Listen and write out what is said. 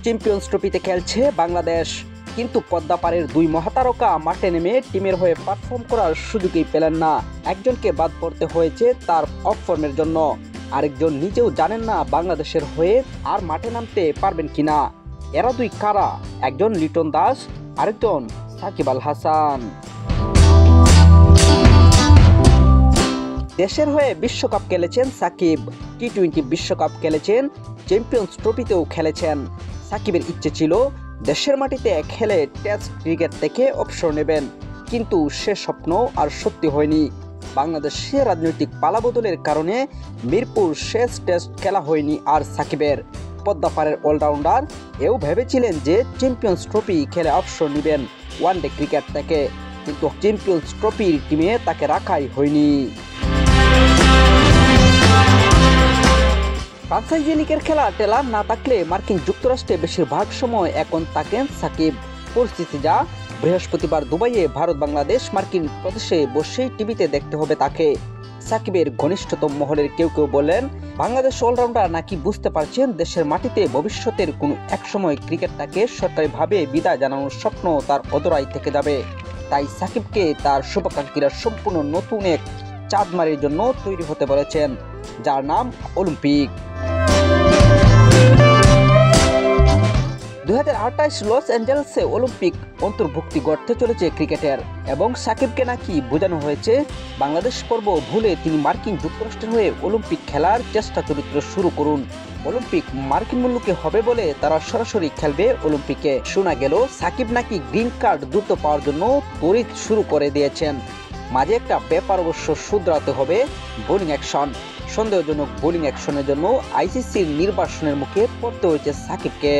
Champions ট্রফিতে খেলছে বাংলাদেশ, কিন্তু পদ্মা পাড়ের দুই মহাতারকা মাঠে নেমে টিমের হয়ে পারফর্ম করার সুযোগই পেলেন না। একজনকে বাদ পড়তে হয়েছে তার অফ ফর্মের জন্য, আরেকজন নিজেও জানেন না বাংলাদেশের হয়ে আর মাঠে নামতে পারবেন কিনা। এরা দুই কারা? একজন লিটন দাস, আরেকজন সাকিব আল হাসান। দেশের হয়ে বিশ্বকাপ খেলেছেন সাকিব, টি-20 বিশ্বকাপ খেলেছেন, চ্যাম্পিয়ন্স ট্রফিতেও খেলেছেন। সাকিবের ইচ্ছে ছিল দেশের মাটিতে খেলে টেস্ট ক্রিকেট থেকে অবসর নেবেন, কিন্তু সে স্বপ্ন আর সত্যি হয়নি। বাংলাদেশে রাজনৈতিক পালাবদলের কারণে মিরপুর শেষ টেস্ট খেলা হয়নি আর সাকিবের। পদ্মাপাড়ের অলরাউন্ডার এও ভেবেছিলেন যে চ্যাম্পিয়ন্স ট্রফি খেলে অবসর নেবেন ওয়ানডে ক্রিকেট থেকে, কিন্তু চ্যাম্পিয়ন্স ট্রফির টিমে তাকে রাখাই হয়নি। ফ্রাঞ্চাইজি লিগের খেলা টেলা না থাকলে মার্কিন যুক্তরাষ্ট্রে বেশিরভাগ সময় এখন থাকেন সাকিব। পরিস্থিতি যা, বৃহস্পতিবার দুবাইয়ে ভারত বাংলাদেশ মার্কিন প্রদেশে বসেই টিভিতে দেখতে হবে তাকে। সাকিবের ঘনিষ্ঠতম মহলের কেউ কেউ বলেন, বাংলাদেশ অলরাউন্ডার নাকি বুঝতে পারছেন দেশের মাটিতে ভবিষ্যতের কোনো একসময় ক্রিকেটটাকে সরকারিভাবে বিদায় জানানোর স্বপ্ন তার অধরাই থেকে যাবে। তাই সাকিবকে তার শুভাকাঙ্ক্ষীরা সম্পূর্ণ নতুন এক চাঁদমারির জন্য তৈরি হতে বলেছেন, যার নাম অলিম্পিক। 2028 লস অ্যাঞ্জেলেসে অলিম্পিক অন্তর্ভুক্তি ঘটতে চলেছে ক্রিকেটের, এবং সাকিবকে নাকি বোঝানো হয়েছে বাংলাদেশ পর্ব ভুলে তিনি মার্কিন যুক্তরাষ্ট্রের হয়ে অলিম্পিক খেলার চেষ্টা চরিত্র শুরু করুন। অলিম্পিক মার্কিন মূল্যকে হবে বলে তারা সরাসরি খেলবে অলিম্পিকে। শোনা গেল সাকিব নাকি গ্রিন কার্ড দ্রুত পাওয়ার জন্য তড়িৎ শুরু করে দিয়েছেন। মাঝে একটা ব্যাপার অবশ্য শুধরাতে হবে, বোলিং অ্যাকশন। সন্দেহজনক বোলিং অ্যাকশনের জন্য আইসিসির নির্বাসনের মুখে পড়তে হয়েছে সাকিবকে।